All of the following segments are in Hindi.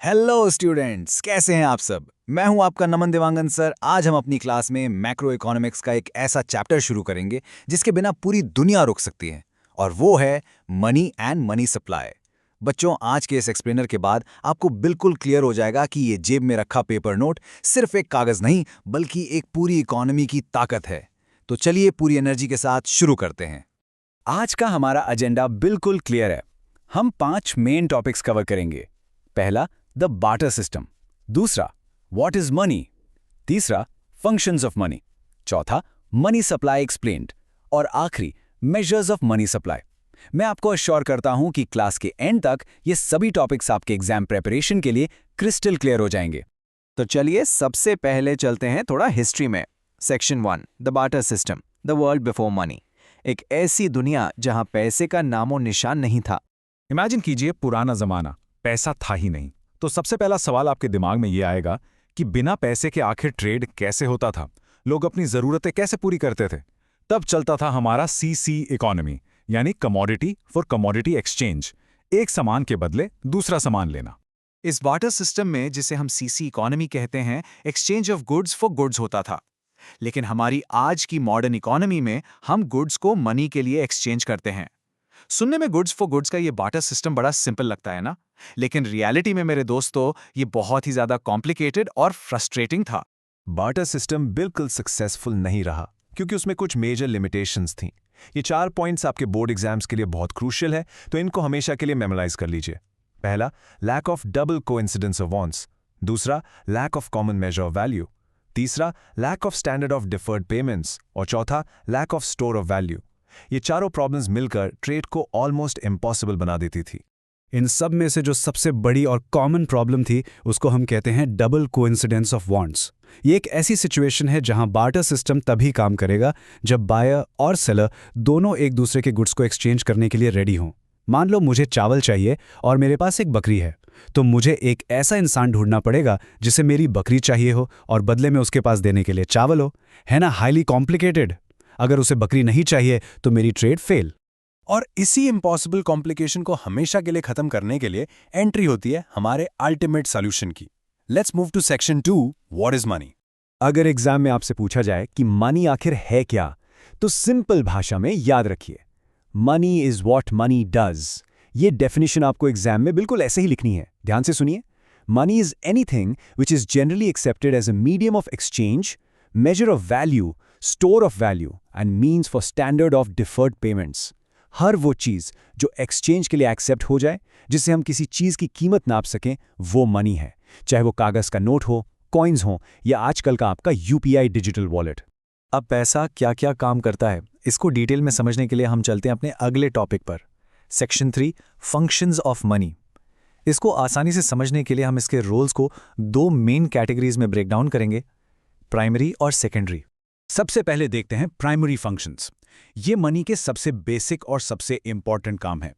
हेलो स्टूडेंट्स, कैसे हैं आप सब। मैं हूं आपका नमन देवांगन सर। आज हम अपनी क्लास में मैक्रो इकोनॉमिक्स का एक ऐसा चैप्टर शुरू करेंगे जिसके बिना पूरी दुनिया रुक सकती है, और वो है मनी एंड मनी सप्लाई। बच्चों, आज के इस एक्सप्लेनर के बाद आपको बिल्कुल क्लियर हो जाएगा कि ये जेब में रखा पेपर नोट सिर्फ एक कागज नहीं बल्कि एक पूरी इकोनॉमी की ताकत है। तो चलिए पूरी एनर्जी के साथ शुरू करते हैं। आज का हमारा एजेंडा बिल्कुल क्लियर है। हम 5 मेन टॉपिक्स कवर करेंगे। पहला, द बार्टर सिस्टम। दूसरा, व्हाट इज मनी। तीसरा, फंक्शंस ऑफ मनी। चौथा, मनी सप्लाई एक्सप्लेन्ड। और आखिरी, मेजर्स ऑफ मनी सप्लाई। मैं आपको अश्योर करता हूं कि क्लास के एंड तक ये सभी टॉपिक्स आपके एग्जाम प्रेपरेशन के लिए क्रिस्टल क्लियर हो जाएंगे। तो चलिए सबसे पहले चलते हैं थोड़ा हिस्ट्री में। Section 1, the barter system, the world before money. एक ऐसी दुनिया जहां पैसे का नामो निशान नहीं था। इमेजिन कीजिए, पुराना जमाना, पैसा था ही नहीं। तो सबसे पहला सवाल आपके दिमाग में ये आएगा कि बिना पैसे के आखिर ट्रेड कैसे होता था, लोग अपनी जरूरतें कैसे पूरी करते थे। तब चलता था हमारा सीसी इकोनॉमी, यानी कमोडिटी फॉर कमोडिटी एक्सचेंज, एक सामान के बदले दूसरा सामान लेना। इस बार्टर सिस्टम में, जिसे हम सीसी इकोनॉमी कहते हैं, exchange of goods for goods होता था। लेकिन हमारी आज की मॉडर्न इकोनॉमी में हम गुड्स को मनी के लिए एक्सचेंज करते हैं। सुनने में गुड्स फॉर गुड्स का ये बार्टर सिस्टम बड़ा सिंपल लगता है ना, लेकिन रियलिटी में मेरे दोस्तों ये बहुत ही ज्यादा कॉम्प्लिकेटेड और फ्रस्ट्रेटिंग था। बार्टर सिस्टम बिल्कुल सक्सेसफुल नहीं रहा क्योंकि उसमें कुछ मेजर लिमिटेशंस थीं। ये 4 पॉइंट्स आपके बोर्ड एग्जाम्स के लिए बहुत क्रूशियल है, तो इनको हमेशा के लिए मेमोराइज कर लीजिए। पहला, lack of double coincidence of wants. दूसरा, lack of common measure of value. तीसरा, lack of standard of deferred payments. और चौथा, lack of store of value. ये चारों प्रॉब्लम्स मिलकर ट्रेड को ऑलमोस्ट इम्पॉसिबल बना देती थी। इन सब में से जो सबसे बड़ी और कॉमन प्रॉब्लम थी उसको हम कहते हैं डबल कोइंसिडेंस ऑफ वांट्स। ये एक ऐसी सिचुएशन है जहां बार्टर सिस्टम तभी काम करेगा जब बायर और सेलर दोनों एक दूसरे के गुड्स को एक्सचेंज करने के लिए रेडी हों। मान लो मुझे चावल चाहिए और मेरे पास एक बकरी है, तो मुझे एक ऐसा इंसान ढूंढना पड़ेगा जिसे मेरी बकरी चाहिए हो और बदले में उसके पास देने के लिए चावल हो। है ना हाईली कॉम्प्लिकेटेड। अगर उसे बकरी नहीं चाहिए तो मेरी ट्रेड फेल। और इसी इम्पॉसिबल कॉम्प्लिकेशन को हमेशा के लिए खत्म करने के लिए एंट्री होती है हमारे अल्टीमेट सॉल्यूशन की। Let's move to section 2, what is money. अगर एग्जाम में आपसे पूछा जाए कि मनी आखिर है क्या, तो सिंपल भाषा में याद रखिए, money is what money does. ये डेफिनेशन आपको एग्जाम में बिल्कुल ऐसे ही लिखनी है। ध्यान से सुनिए। Money is anything which is generally accepted as a medium of exchange, measure of value, store of value and means for standard of deferred payments। हर वो चीज़ जो एक्सचेंज के लिए एक्सेप्ट हो जाए, जिससे हम किसी चीज़ की कीमत नाप सकें, वो मनी है। चाहे वो कागज़ का नोट हो, कॉइन्स हो, या आजकल का आपका यूपीआई डिजिटल वॉलेट। अब पैसा क्या क्या काम करता है, इसको डिटेल में समझने के लिए हम चलते हैं अपने अगले टॉपिक पर। Section 3, functions of money. इसको आसानी से समझने के लिए हम इसके रोल्स को 2 मेन कैटेगरीज में ब्रेक डाउन करेंगे, प्राइमरी और सेकेंडरी। सबसे पहले देखते हैं प्राइमरी फंक्शंस। ये मनी के सबसे बेसिक और सबसे इंपॉर्टेंट काम है।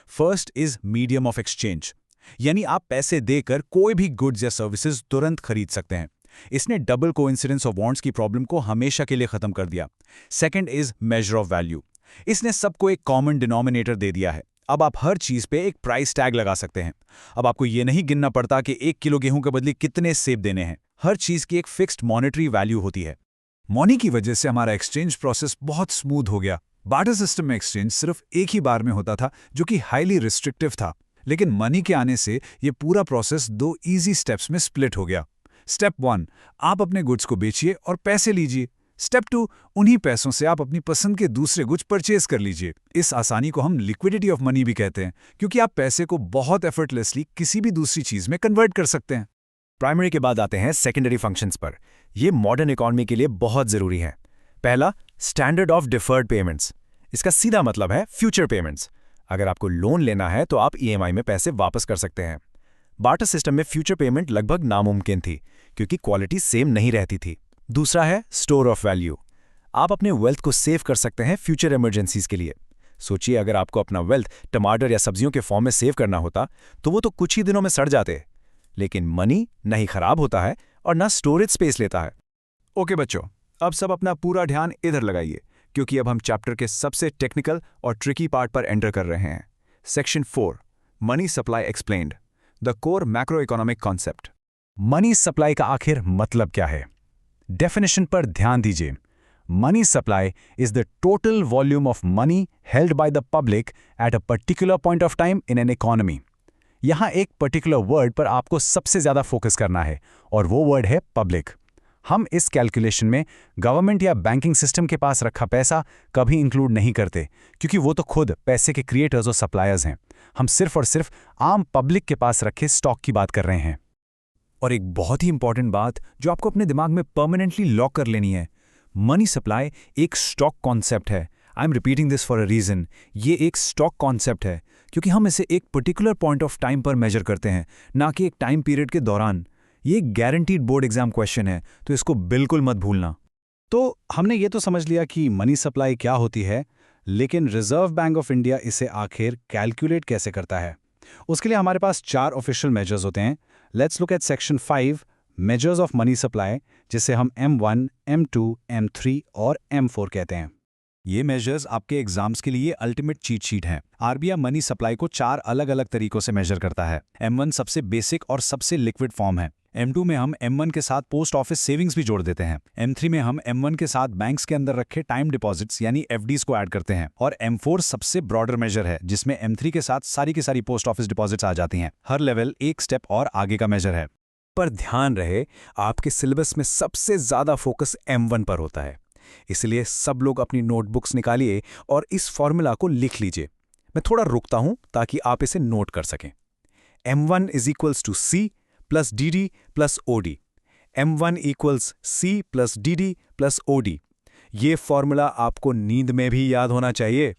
First is medium of exchange, यानी आप पैसे देकर कोई भी गुड्स या सर्विसेज तुरंत खरीद सकते हैं। इसने डबल कोइंसिडेंस ऑफ वांट्स की प्रॉब्लम को हमेशा के लिए खत्म कर दिया। Second is major of value. इसने सबको एक कॉमन डिनोमिनेटर दे दिया है। अब आप हर चीज पे एक प्राइस टैग लगा सकते हैं। अब आपको ये नहीं गिनना पड़ता कि 1 किलो गेहूं के बदले कितने सेब देने हैं। हर चीज की एक फिक्स्ड मॉनेटरी वैल्यू होती है। मनी की वजह से हमारा एक्सचेंज प्रोसेस बहुत स्मूथ हो गया। बार्टर सिस्टम में एक्सचेंज सिर्फ एक ही बार में होता था, जो कि हाईली रिस्ट्रिक्टिव था। लेकिन मनी के आने से ये पूरा प्रोसेस 2 इजी स्टेप्स में स्प्लिट हो गया। स्टेप 1, आप अपने गुड्स को बेचिए और पैसे लीजिए। स्टेप 2, उन्हीं पैसों से आप अपनी पसंद के दूसरे गुड्स परचेज कर लीजिए। इस आसानी को हम लिक्विडिटी ऑफ मनी भी कहते हैं, क्योंकि आप पैसे को बहुत एफर्टलेसली किसी भी दूसरी चीज में कन्वर्ट कर सकते हैं। प्राइमरी के बाद आते हैं सेकेंडरी फंक्शंस पर। ये मॉडर्न इकोनॉमी के लिए बहुत जरूरी है। पहला, स्टैंडर्ड ऑफ डिफर्ड पेमेंट्स। इसका सीधा मतलब है फ्यूचर पेमेंट्स। अगर आपको लोन लेना है तो आप ईएमआई में पैसे वापस कर सकते हैं। बार्टर सिस्टम में फ्यूचर पेमेंट लगभग नामुमकिन थी, क्योंकि क्वालिटी सेम नहीं रहती थी। दूसरा है स्टोर ऑफ वैल्यू। आप अपने वेल्थ को सेव कर सकते हैं फ्यूचर इमरजेंसीज के लिए। सोचिए, अगर आपको अपना वेल्थ टमाटर या सब्जियों के फॉर्म में सेव करना होता तो वो तो कुछ ही दिनों में सड़ जाते। लेकिन मनी नहीं खराब होता है और ना स्टोरेज स्पेस लेता है। ओके बच्चों, अब सब अपना पूरा ध्यान इधर लगाइए, क्योंकि अब हम चैप्टर के सबसे टेक्निकल और ट्रिकी पार्ट पर एंटर कर रहे हैं। Section 4, money supply explained. The core macro economic concept. Money supply का आखिर मतलब क्या है? डेफिनेशन पर ध्यान दीजिए। Money supply is the total volume of money held by the public at a particular point of time in an economy. यहां एक पर्टिकुलर वर्ड पर आपको सबसे ज्यादा फोकस करना है और वो वर्ड है पब्लिक। हम इस कैलकुलेशन में गवर्नमेंट या बैंकिंग सिस्टम के पास रखा पैसा कभी इंक्लूड नहीं करते, क्योंकि वो तो खुद पैसे के क्रिएटर्स और सप्लायर्स हैं। हम सिर्फ और सिर्फ आम पब्लिक के पास रखे स्टॉक की बात कर रहे हैं। और एक बहुत ही इंपॉर्टेंट बात जो आपको अपने दिमाग में परमानेंटली लॉक कर लेनी है, मनी सप्लाई एक स्टॉक कॉन्सेप्ट है। I am repeating this for a reason. ये एक स्टॉक कॉन्सेप्ट है क्योंकि हम इसे एक पर्टिकुलर पॉइंट ऑफ टाइम पर मेजर करते हैं, ना कि एक टाइम पीरियड के दौरान। ये एक गारंटीड बोर्ड एग्जाम क्वेश्चन है, तो इसको बिल्कुल मत भूलना। तो हमने ये तो समझ लिया कि मनी सप्लाई क्या होती है, लेकिन रिजर्व बैंक ऑफ इंडिया इसे आखिर कैलकुलेट कैसे करता है? उसके लिए हमारे पास 4 ऑफिशियल मेजर्स होते हैं। Let's look at section 5 measures of money supply, जिसे हम M1, M2, M3 और M4 कहते हैं। ये मेजर्स आपके एग्जाम्स के लिए अल्टीमेट चीट शीट हैं। आरबीआई मनी सप्लाई को 4 अलग अलग तरीकों से मेजर करता है। M1 सबसे बेसिक और सबसे लिक्विड फॉर्म है। M2 में हम M1 के साथ पोस्ट ऑफिस सेविंग्स भी जोड़ देते हैं। M3 में हम M1 के साथ बैंक्स के अंदर रखे टाइम डिपॉजिट्स यानी FDs को ऐड करते हैं। और M4 सबसे ब्रॉडर मेजर है, जिसमें M3 के साथ सारी की सारी पोस्ट ऑफिस डिपॉजिट्स आ जाती हैं। हर लेवल एक स्टेप और आगे का मेजर है। पर ध्यान रहे, आपके सिलेबस में सबसे ज्यादा फोकस M1 पर होता है, इसलिए सब लोग अपनी नोटबुक्स निकालिए और इस फॉर्मूला को लिख लीजिए। मैं थोड़ा रुकता हूं ताकि आप इसे नोट कर सकें। M1 is equals to C plus DD plus OD। M1 equals C plus DD plus OD। ये फॉर्मूला आपको नींद में भी याद होना चाहिए।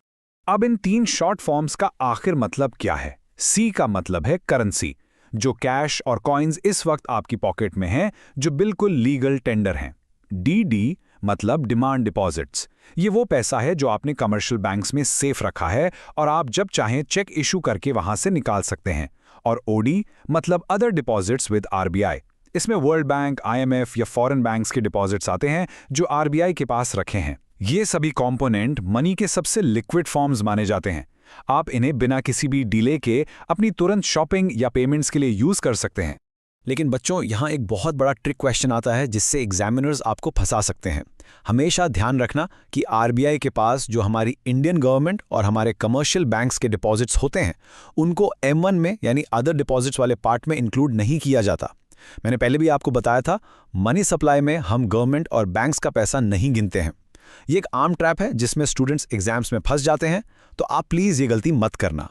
अब इन 3 शॉर्ट फॉर्म्स का आखिर मतलब क्या है? C का मतलब है करेंसी, जो कैश और कॉइन्स इस वक्त आपकी पॉकेट में हैं, जो बिल्कुल लीगल टेंडर हैं। DD मतलब डिमांड डिपॉजिट्स। ये वो पैसा है जो आपने कमर्शियल बैंक्स में सेफ रखा है और आप जब चाहें चेक इशू करके वहां से निकाल सकते हैं। और OD मतलब अदर डिपॉजिट्स विद RBI। इसमें वर्ल्ड बैंक, IMF या फॉरेन बैंक्स के डिपॉजिट्स आते हैं जो RBI के पास रखे हैं। ये सभी कंपोनेंट मनी के सबसे लिक्विड फॉर्म्स माने जाते हैं। आप इन्हें बिना किसी भी डिले के अपनी तुरंत शॉपिंग या पेमेंट्स के लिए यूज कर सकते हैं। लेकिन बच्चों, यहाँ एक बहुत बड़ा ट्रिक क्वेश्चन आता है जिससे एग्जामिनर्स आपको फंसा सकते हैं। हमेशा ध्यान रखना कि RBI के पास जो हमारी इंडियन गवर्नमेंट और हमारे कमर्शियल बैंक्स के डिपॉजिट्स होते हैं, उनको M1 में यानी अदर डिपॉजिट्स वाले पार्ट में इंक्लूड नहीं किया जाता। मैंने पहले भी आपको बताया था, मनी सप्लाई में हम गवर्नमेंट और बैंक्स का पैसा नहीं गिनते हैं। ये एक आम ट्रैप है जिसमें स्टूडेंट्स एग्जाम्स में फंस जाते हैं, तो आप प्लीज़ ये गलती मत करना।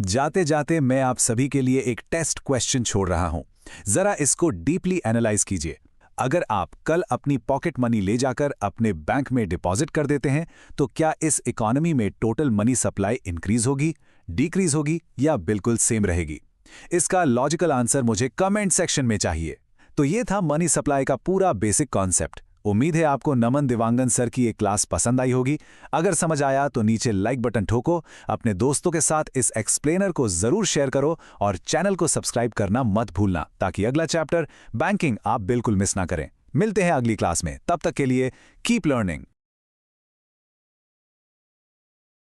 जाते जाते मैं आप सभी के लिए एक टेस्ट क्वेश्चन छोड़ रहा हूं। जरा इसको डीपली एनालाइज कीजिए। अगर आप कल अपनी पॉकेट मनी ले जाकर अपने बैंक में डिपॉजिट कर देते हैं, तो क्या इस इकोनॉमी में टोटल मनी सप्लाई इंक्रीज होगी, डिक्रीज होगी या बिल्कुल सेम रहेगी? इसका लॉजिकल आंसर मुझे कमेंट सेक्शन में चाहिए। तो ये था मनी सप्लाई का पूरा बेसिक कॉन्सेप्ट। उम्मीद है आपको नमन देवांगन सर की ये क्लास पसंद आई होगी। अगर समझ आया तो नीचे लाइक बटन ठोको, अपने दोस्तों के साथ इस एक्सप्लेनर को जरूर शेयर करो और चैनल को सब्सक्राइब करना मत भूलना, ताकि अगला चैप्टर बैंकिंग आप बिल्कुल मिस ना करें। मिलते हैं अगली क्लास में, तब तक के लिए कीप लर्निंग।